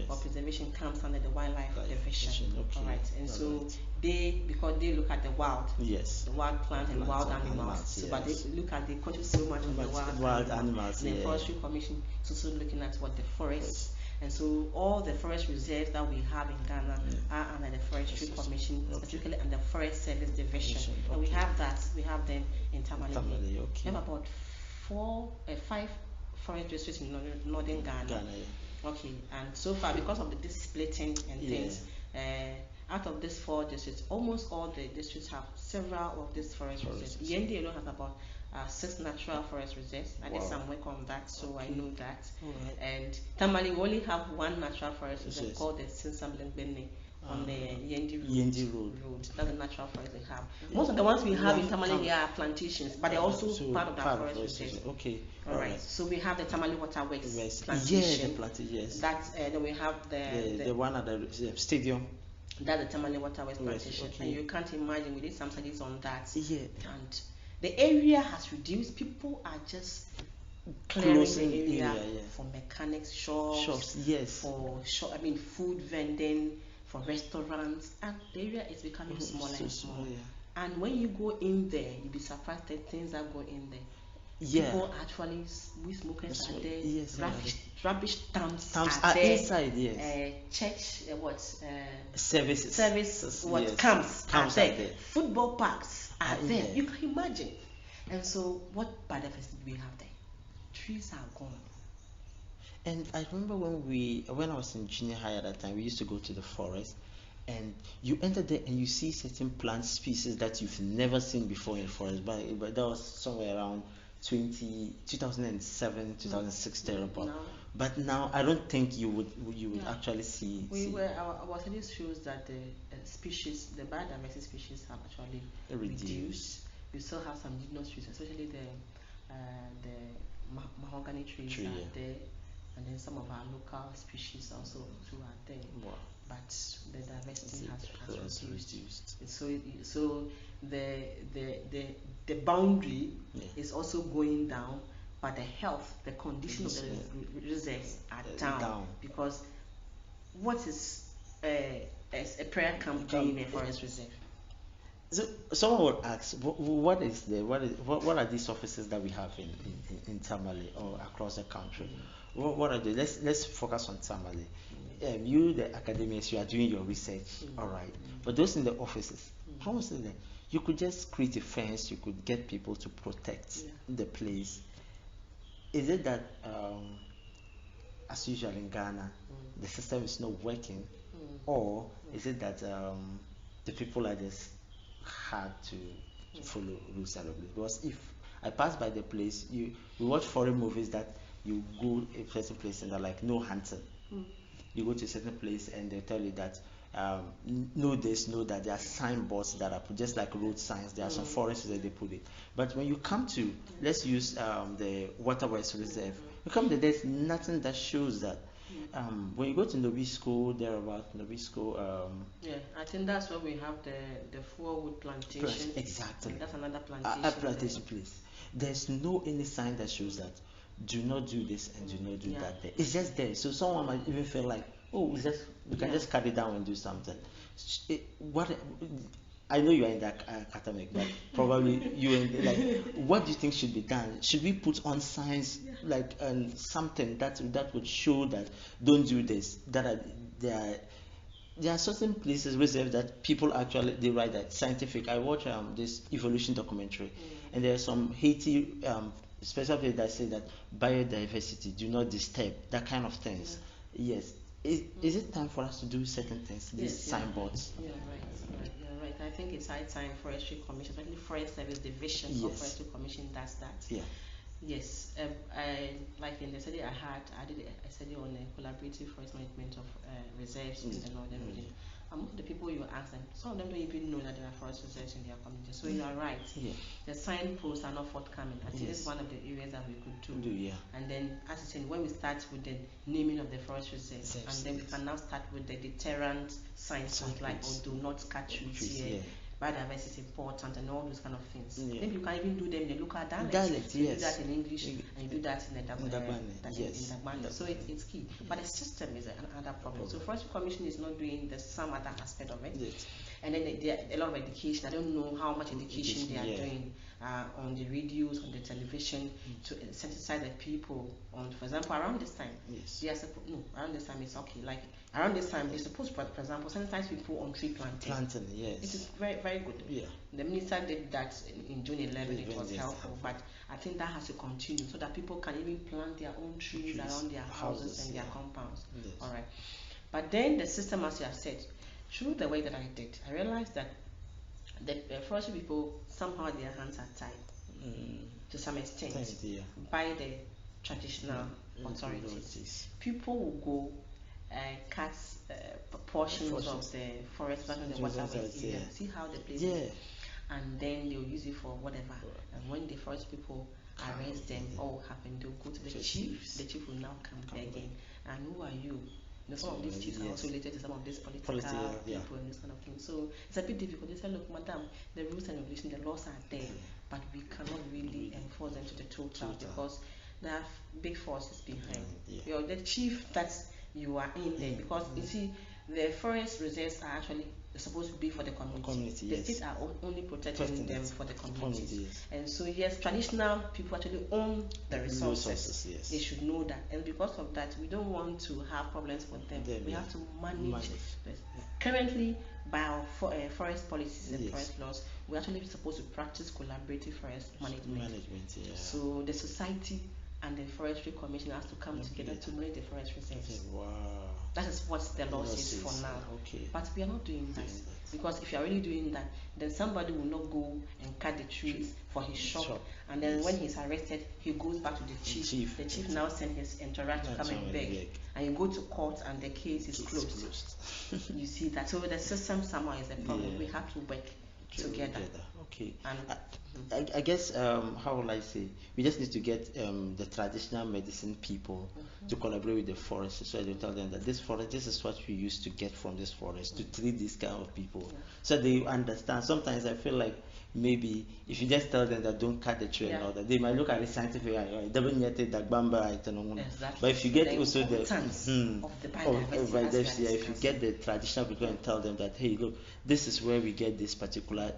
or preservation comes under the Wildlife Division. All right, and so because they look at the wild, the wild plants and wild animals. But they control so much of the wild animals. And the Forestry Commission is also looking at what the forests. And so all the forest reserves that we have in Ghana are under the Forestry Commission, specifically under the Forest Service Division. And we have them in Tamale. We have about 5 forest districts in northern Ghana. And so far, because of this splitting and things, out of these 4 districts, almost all the districts have several of these forest reserves. Yendi alone has about 6 natural forest reserves. I did some work on that, so I know that. And Tamale, we only have 1 natural forest reserve called the Sinsamlengbene, on the Yendi Road. That's the natural forest we have. Most of the ones we have in Tamale here are plantations, but they're also part of that forest reserve. Okay. All right. So we have the Tamale Waterworks plantation. Yeah, the plantation. Yes. That's then we have the one at the stadium. That's the Tamale Waterworks plantation, okay. and you can't imagine. We did some studies on that. Yeah. And the area has reduced. People are just clearing the area for mechanics shops, yes, for food vending, for restaurants, and the area is becoming smaller and smaller. And when you go in there, you'll be surprised at things that go in there. People actually, we smokers are there. Yes, rubbish dumps are there. Inside. Yes. Church services. Camps are there. Football parks are there. You can imagine. And so, what biodiversity do we have there? Trees are gone. And I remember when I was in junior high at that time, we used to go to the forest, and you enter there and you see certain plant species that you've never seen before in the forest. But that was somewhere around 2007, 2006 thereabout. But now I don't think you would actually see. Our studies shows that the biodiversity species have actually reduced. We still have some indigenous trees, especially the mahogany trees are there, and then some of our local species also too are there. Wow. But the diversity has reduced. So the boundary is also going down, but the health, the condition of the reserves are down because what is a prayer camp doing in a forest reserve? So someone would ask, what are these offices that we have in Tamale or across the country? What are they? Let's focus on Tamale. You, the academics, you are doing your research, all right. But those in the offices, how is it? You could just create a fence. You could get people to protect the place. Is it that, as usual in Ghana, the system is not working, or is it that the people are just hard to follow rules and regulations? Because if I pass by the place, we watch foreign movies that you go a certain place and they're like no hunting. You go to a certain place and they tell you that know this, know that. There are signboards that are put just like road signs. There are some forests that they put it. But when you come to, let's use the Waterworks Reserve, you come there, there's nothing that shows that. When you go to Nobisco, I think that's where we have the firewood plantation. Exactly. That's another plantation. A plantation place. There's no any sign that shows that do not do this and do not do that there. It's just there. So someone might even feel like, oh, we can just cut it down and do something. I know you are in that academic, but probably you in like, what do you think should be done? Should we put on signs like something that would show that don't do this? That there are certain places reserved that people actually they write that scientific. I watch this evolution documentary, and there are some Haiti special places that say that biodiversity do not disturb, that kind of things. Yes. Is it time for us to do certain things? These signboards. Yeah, right. You're right. I think it's high time Forestry Commission, especially Forest Service Division of Forestry Commission does that. Yeah. Yes. Like in the study I did a study on collaborative forest management of reserves in the northern region. The people you ask them, some of them don't even know that there are forest reserves in their community. So you are right. Yeah. The signposts are not forthcoming. I think this is one of the areas that we could do. And then, as I said, when we start with the naming of the forest reserves, and then we can now start with the deterrent signposts like do not cut trees here. Biodiversity is important and all those kind of things. Maybe you can even do them in the local dialect. You do that in English and you do that in the Dagbani. So it's key. But the system is another problem. So Forestry Commission is not doing some other aspect of it. And then there are a lot of education. I don't know how much education they are doing on the radios, on the television to sensitize the people on, for example, around this time. Around this time it's okay. Like around this time they're supposed to, for example, sensitize people on tree planting. It is very, very good. The minister did that in June 11. It was helpful, but I think that has to continue so that people can even plant their own trees around their houses and their compounds. All right. But then the system, as you have said, through the way that I did, I realized that the forestry people, somehow their hands are tied to some extent by the traditional authorities. People will go cut portions of the forest, back in the waterways. See how the place is. And then they'll use it for whatever. And when the forest people arrest them, all will happen. They'll go to the chief. The chief will now come again. And who are you? Some of these chiefs are also related to some of these political people and this kind of thing. So it's a bit difficult. They say, look, madam, the rules and regulations, the laws are there, but we cannot really enforce them to the total because there are big forces behind. You're the chief that you are in there because you see, the forest reserves are actually supposed to be for the community. The states are only protecting them for the community. And so yes, traditional people actually own the resources. They should know that. And because of that, we don't want to have problems with them. We have to manage this. Currently, by our forest policies and forest laws, we're actually supposed to practice collaborative forest management. So the society and the forestry commission has to come together to manage the forest reserves. Wow. That is what the law says for now. But we are not doing that. Because if you are really doing that, then somebody will not go and cut the trees for his shop. And then when he's arrested, he goes back to the chief. The chief now sends his entourage to come and beg. And you go to court and the case is closed. You see that. So the system somehow is a problem. We have to work together. And I guess how will I say, we just need to get the traditional medicine people to collaborate with the forest, so they tell them that this forest, this is what we used to get from this forest to treat these kind of people, so they understand. Sometimes I feel like maybe if you just tell them that don't cut the tree and all that, they might look at it scientifically, but if you get also the biodiversity, if you get the traditional people and tell them that, hey, look, this is where we get this particular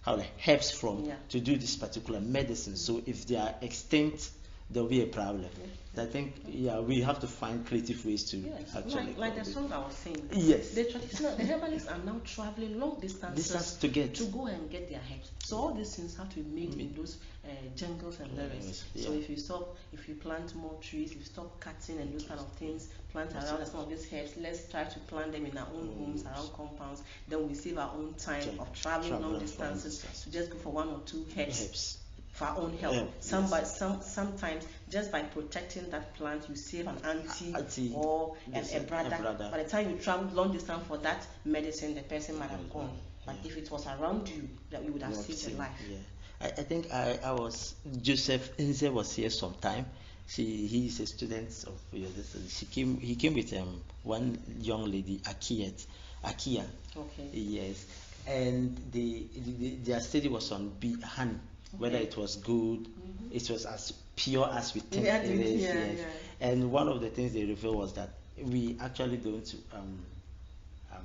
herbs from to do this particular medicine. So if they are extinct, there'll be a problem. I think we have to find creative ways to actually like the song I was saying. The herbalists are now traveling long distances to go and get their herbs. So all these things have to be made in those jungles and forests. So if you plant more trees, if you stop cutting and those kind of things, plant around some of these herbs, let's try to plant them in our own homes, around compounds. Then we save our own time of traveling long distances to just go for one or two herbs for our own health. Sometimes just by protecting that plant, you save an auntie or a brother. By the time you travel long distance for that medicine, the person might have gone. But if it was around you, that you would have saved a life. I think I was, Joseph Nze was here sometime. He is a student of he came with one young lady, Akia. Yes. And their study was on honey. Whether it was good, it was as pure as we think it is. And one of the things they revealed was that we actually don't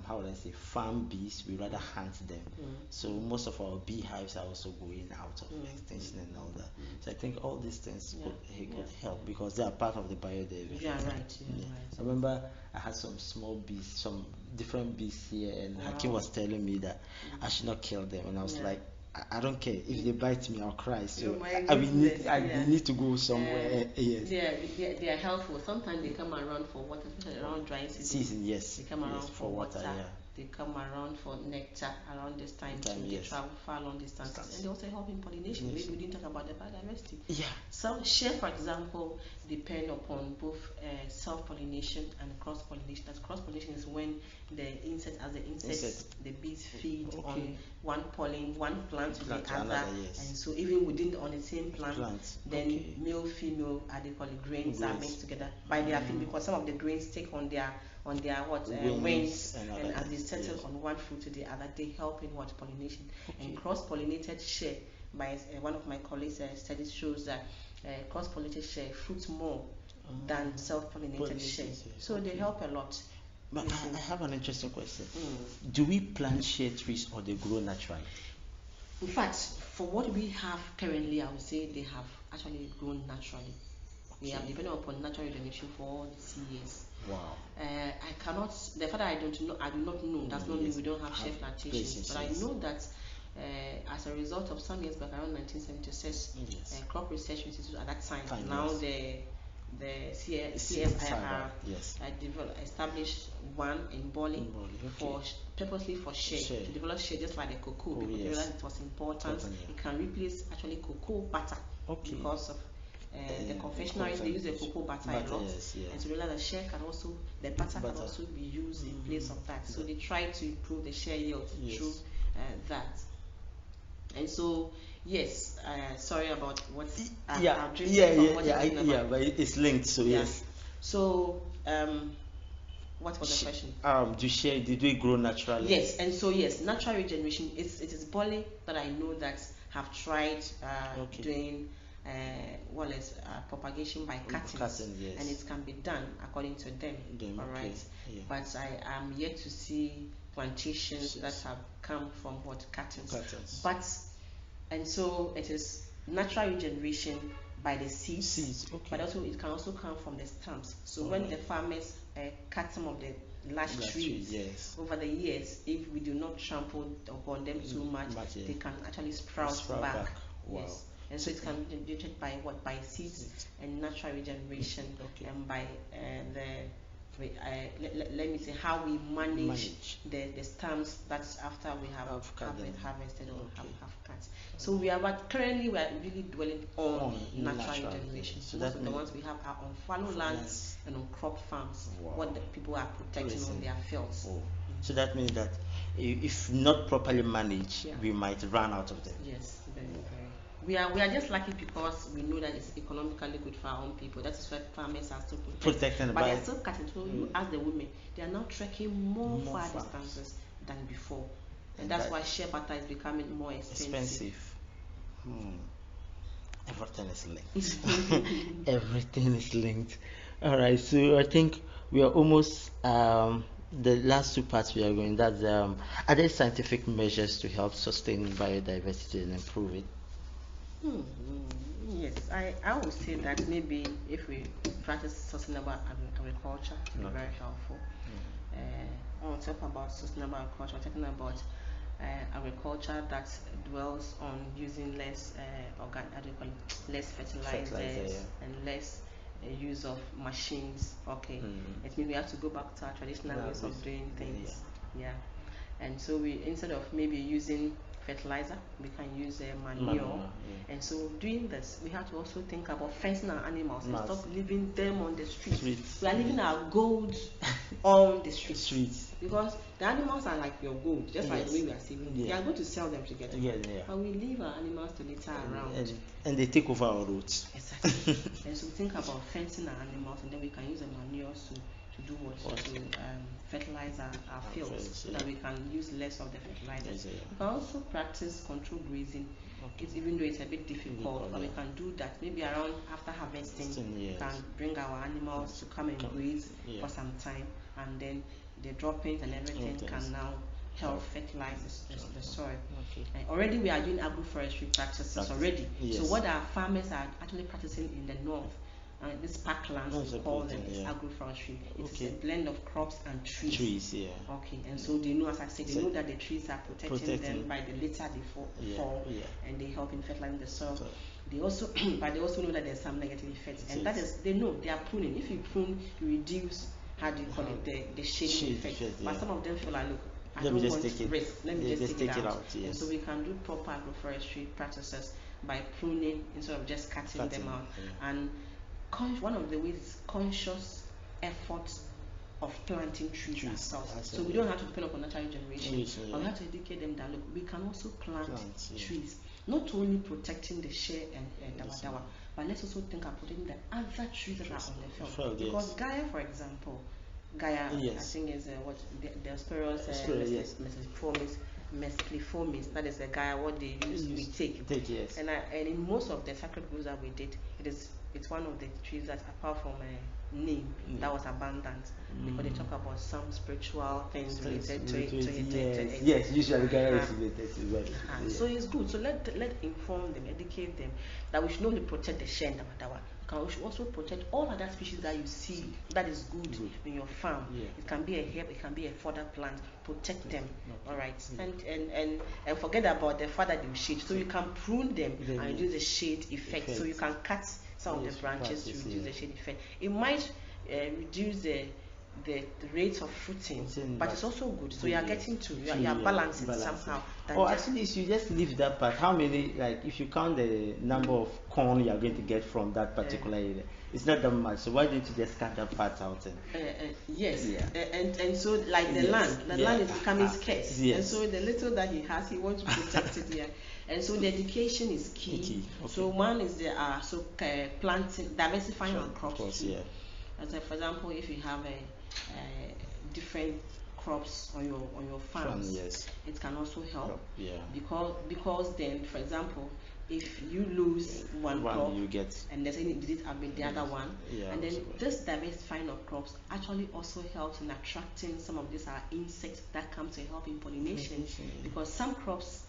how would I say, farm bees, we rather hunt them. So most of our beehives are also going out of extinction and all that. So I think all these things could help because they are part of the biodiversity. I remember I had some small bees, some different bees here, and Hakim was telling me that I should not kill them, and I was like, I don't care. If they bite me, I'll cry. So I need to go somewhere. They are helpful. Sometimes they come around for water, especially around dry season. They come around for water. They come around for nectar around this time. They travel far long distances, and they also help in pollination. Maybe we didn't talk about the biodiversity. Some share, for example, depend upon both self-pollination and cross-pollination. As cross-pollination is when the insects, the bees feed on one plant to the other, and so even on the same plant, then male, female, grains are mixed together by their feed, because some of the grains take on their wings, and as they settle on one fruit to the other, they help in pollination. And cross-pollinated share, by one of my colleagues' studies shows that cross-pollinated share fruits more than self-pollinated share. So they help a lot. But I have an interesting question. Do we plant shade trees or they grow naturally? In fact, for what we have currently, I would say they have actually grown naturally. We have depended upon natural regeneration for all these years. Wow. I cannot, the fact that I do not know, that's not mean we don't have shade plantations, but I know that as a result of some years back, around 1976, Crop Research Institute at that time, now the CSIR established one in Bali purposely for shade, to develop shade just like the cocoa, because they realized it was important. It can replace actually cocoa butter because of the confectionery, they use the cocoa butter a lot, and so the shea can also, the butter can also be used in place of that. So they try to improve the shea yield through that. And so yes, sorry about what but it's linked. So yes. So what was the question? Did we grow naturally? Yes, and so yes, natural regeneration. It is Bali that I know that have tried doing propagation by cuttings, and it can be done according to them. All right, but I am yet to see plantations that have come from cuttings. But and so it is natural regeneration by the seeds, but also it can also come from the stumps. So when the farmers cut some of the large trees over the years, if we do not trample upon them too much, they can actually sprout back. Wow. Yes. And so it can be generated by by seeds and natural regeneration, and by let me say how we manage the stumps that's after we have harvested or have cut. So currently we are really dwelling on natural regeneration. So most of the ones we have are on fallow lands and on crop farms. What the people are protecting on their fields. So that means that if not properly managed, we might run out of them. Yes, very, very. We are just lucky because we know that it's economically good for our own people. That is why farmers are still protecting. But they're still cutting. So you ask the women, they are now trekking more far distances than before. And that's why shea butter is becoming more expensive. Everything is linked. Everything is linked. All right, so I think we are almost the last two parts we are going. That's are there scientific measures to help sustain biodiversity and improve it? Yes, I would say that maybe if we practice sustainable agriculture, it will be very helpful. I want to talk about sustainable agriculture. We're talking about agriculture that dwells on using less less fertilizers and less use of machines. It means we have to go back to our traditional ways of doing things. And so we, instead of maybe using fertilizer, we can use manure. And so doing this, we have to also think about fencing our animals and stop leaving them on the streets. We are leaving our gold on the streets because the animals are like your gold, just like the way we are saving them. We are going to sell them to get money, but we leave our animals to litter around, and they take over our roads. Exactly. And so we think about fencing our animals, and then we can use the manure to do what? To fertilize our fields, so that we can use less of the fertilizers. We can also practice controlled grazing. Even though it's a bit difficult, but we can do that. Maybe around after harvesting, we can bring our animals to come and graze for some time, and then the droppings and everything can now help fertilize the soil. And already we are doing agroforestry practices already. So what our farmers are actually practicing in the north, this parklands we call them, is agroforestry. It is a blend of crops and trees. And so they know, as I said, they know that the trees are protecting them by the litter they fall, and they help in fertilizing the soil. They also, but they also know that there's some negative effects, and that is, they know they are pruning. If you prune, you reduce, how do you call it, the shading effect. But some of them feel like, look, I don't want to risk. Let me just take it out. And so we can do proper agroforestry practices by pruning instead of just cutting them out. And one of the ways is conscious efforts of planting trees ourselves. So we don't have to depend upon natural regeneration, but we have to educate them that, look, we can also plant trees, not only protecting the shea and dawa, but let's also think about protecting the other trees that are on the field. Because Gaia, for example, I think is what the Spirus mescliformis, that is the Gaia what they use, we take. And in most of the sacred groves that we did, it's one of the trees that, apart from neem, that was abundant, because they talk about some spiritual things related to it. Yes, usually Gaia is related to it. So it's good. So let inform them, educate them that we should not only protect the shea and dawa. We should also protect all other species that you see that is good in your farm. It can be a herb, it can be a fodder plant. Protect them, all right. And forget about the fact that they will shade. So you can prune them and reduce the shade effect. So you can cut some of the branches to reduce the shade effect. It might reduce the the rate of fruiting, but it's also good. So you are getting to, you are balancing somehow. Actually, if you just leave that part, how many, like, if you count the number of corn you are going to get from that particular area, it's not that much. So why didn't you just cut that part out? Yes, and so like the land is becoming scarce, and so the little that he has, he wants to protect it. And so the education is key. Okay. So one is planting, diversifying our crops. As for example, if you have different crops on your farms, it can also help. Because then, for example, if you lose one crop, you get, and there's any disease with the other one, and then this diversifying of crops actually also helps in attracting some of these insects that come to help in pollination, because some crops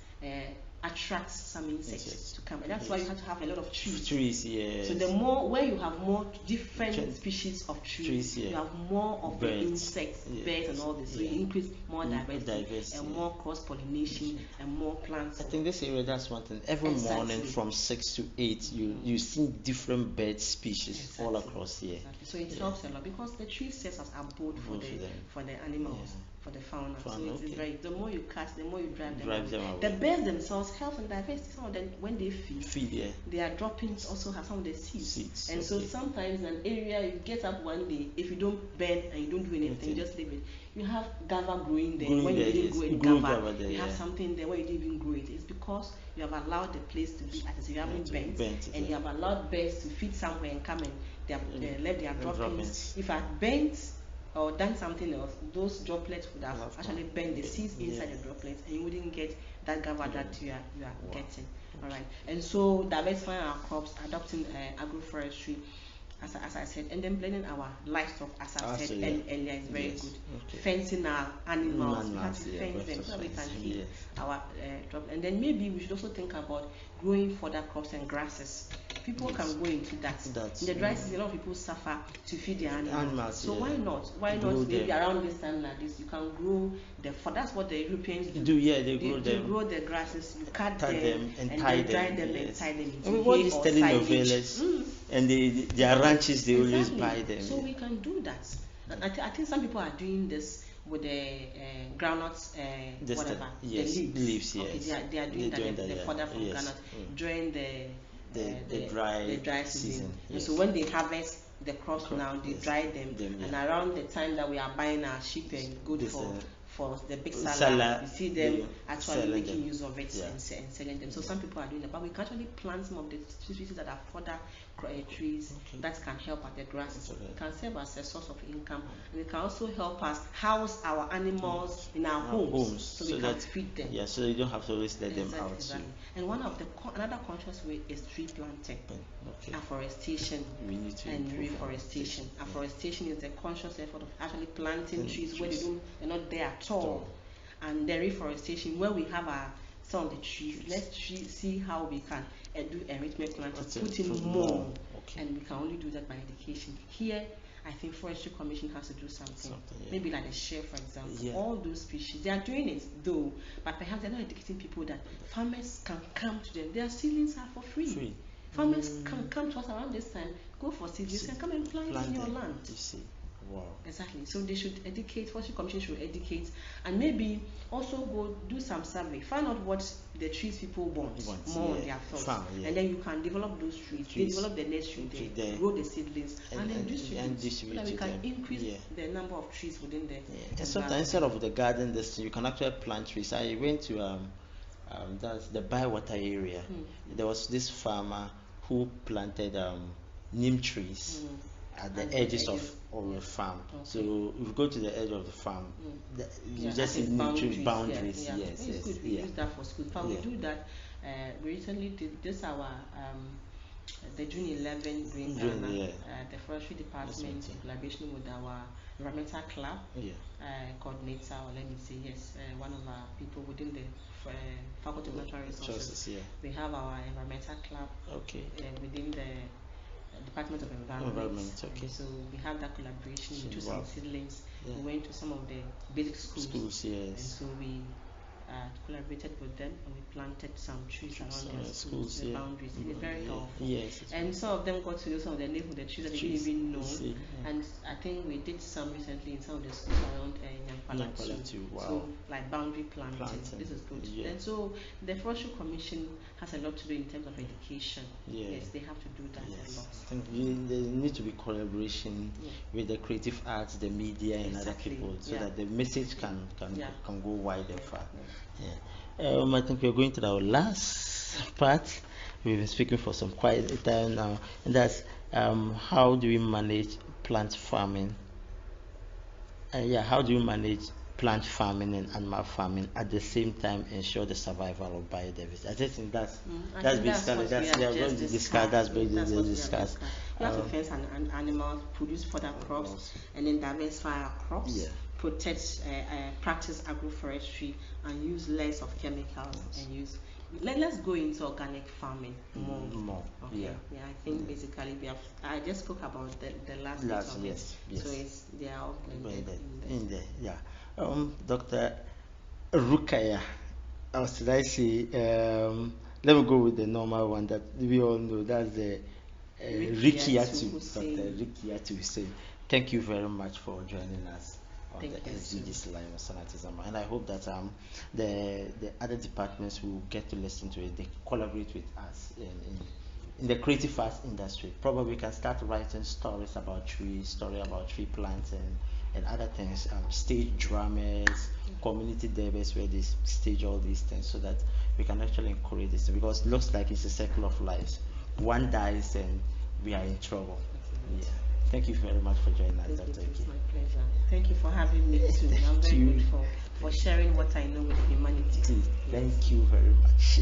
attracts some insects to come, and that's why you have to have a lot of trees. So the more, where you have more different species of trees, you have more of the insects, birds, and all this. So you increase more diversity and more cross pollination and more plants. I think this area, that's one thing. Every morning from 6 to 8, you see different bird species all across here. So it helps a lot, because the tree serves as a board for the animals. For the fauna. So it is very, the more you cut, the more you drive them away. The birds themselves help in diversity. Some of them, when they feed, their droppings also have some of the seeds. And so sometimes in an area, you get up one day, if you don't burn and you don't do anything, you just leave it, you have gava growing there. When you didn't grow gava, you have something there where you didn't even grow it. It's because you have allowed the place to be as if you haven't burnt, and you have allowed birds to feed somewhere and come and they left their droppings. If I burnt or done something else, those droplets would have actually burned the seeds inside the droplets, and you wouldn't get that gava that you are getting. All right. And so diversifying our crops, adopting agroforestry, as I said, and then blending our livestock, as I said earlier, is very good. Fencing our animals, we have to fence them so we can keep our crop. And then maybe we should also think about growing fodder crops and grasses. People can go into that. In the dry season, a lot of people suffer to feed their animals. So why not? Why not? Maybe around this time like this, you can grow the fodder. That's what the Europeans do. They grow the grasses. You cut them and dry them and tie them into hay or silage. And their ranches, they always buy them. So we can do that. And I think some people are doing this with the groundnuts, whatever, the leaves. Okay, they are doing that, the fodder from groundnut during the dry season. And so when they harvest the crops now, they dry them, and around the time that we are buying our sheep and goat for the big salad, you see them actually making use of it and selling them. So some people are doing that, but we can actually plant some of the species that are fodder trees that can help at the grasses. It can serve as a source of income, and it can also help us house our animals in our homes, so we can feed them. So you don't have to always let them out. Exactly. And another conscious way is tree planting, afforestation, and reforestation. Afforestation is the conscious effort of actually planting trees where they're not there at all. And the reforestation, where we have some of the trees, let's see how we can do enrichment plan to put in more. And we can only do that by education. Here, I think Forestry Commission has to do something. Maybe like the share, for example. All those species, they are doing it though, but perhaps they're not educating people that farmers can come to them. Their seedlings are for free. Farmers can come to us around this time, go for seedlings and come and plant in your land. You see. Wow. Exactly. So they should educate, Forestry Commission should educate, and maybe also go do some survey, find out what the trees people want more on their thoughts, and then you can develop those trees. They develop the nursery there, grow the seedlings, and then distribute so that we can increase the number of trees within the and sometimes instead of the garden, you can actually plant trees. I went to that's the Bywater area. There was this farmer who planted neem trees at the edges of a farm. So if you go to the edge of the farm, you just see boundaries. Yes. We use that for schools. But we do that. We recently did this the June 11 Green Ghana, the Forestry Department in collaboration with our environmental club coordinator, or let me say one of our people within the Faculty of Natural Resources. We have our environmental club within the Department of Environment. So we have that collaboration. We took some seedlings. We went to some of the basic schools. And so we collaborated with them, and we planted some trees around their schools, the yeah. boundaries. It is very helpful. Yes, and some of them got to know some of the names of the trees that they didn't even know. And I think we did some recently in some of the schools around Nyampala too. Wow. So like boundary planting. This is good. Yeah. And so the Forestry Commission has a lot to do in terms of education. Yes, they have to do that a lot. I think there need to be collaboration with the creative arts, the media, and other people, so that the message can go wide and far. I think we're going to our last part. We've been speaking for some quite time now, and that's how do we manage plant farming? How do you manage plant farming and animal farming at the same time ensure the survival of biodiversity? I just think that's basically that's we are going to discuss. That's basically discuss. You have to fence animals, produce further crops, and then diversify our crops. Yeah. Protect, practice agroforestry, and use less of chemicals and use. Let's go into organic farming more. Okay. I think basically I just spoke about the last bit of it. So they are all blended in there. Dr. Rukaya, or should I say, let me go with the normal one that we all know. That's the Rikiatu, Dr. Rikiatu Huseini. Thank you very much for joining us on the SDGs Live on Sanatism, and I hope that the other departments will get to listen to it. They collaborate with us in the creative arts industry. Probably we can start writing stories about trees, story about tree plants and other things. Stage dramas, community debates where they stage all these things, so that we can actually encourage this, because it looks like it's a circle of life. One dies and we are in trouble. Thank you very much for joining us, Dr. It's my pleasure. Thank you for having me too. I'm very grateful for sharing what I know with humanity. Thank you very much.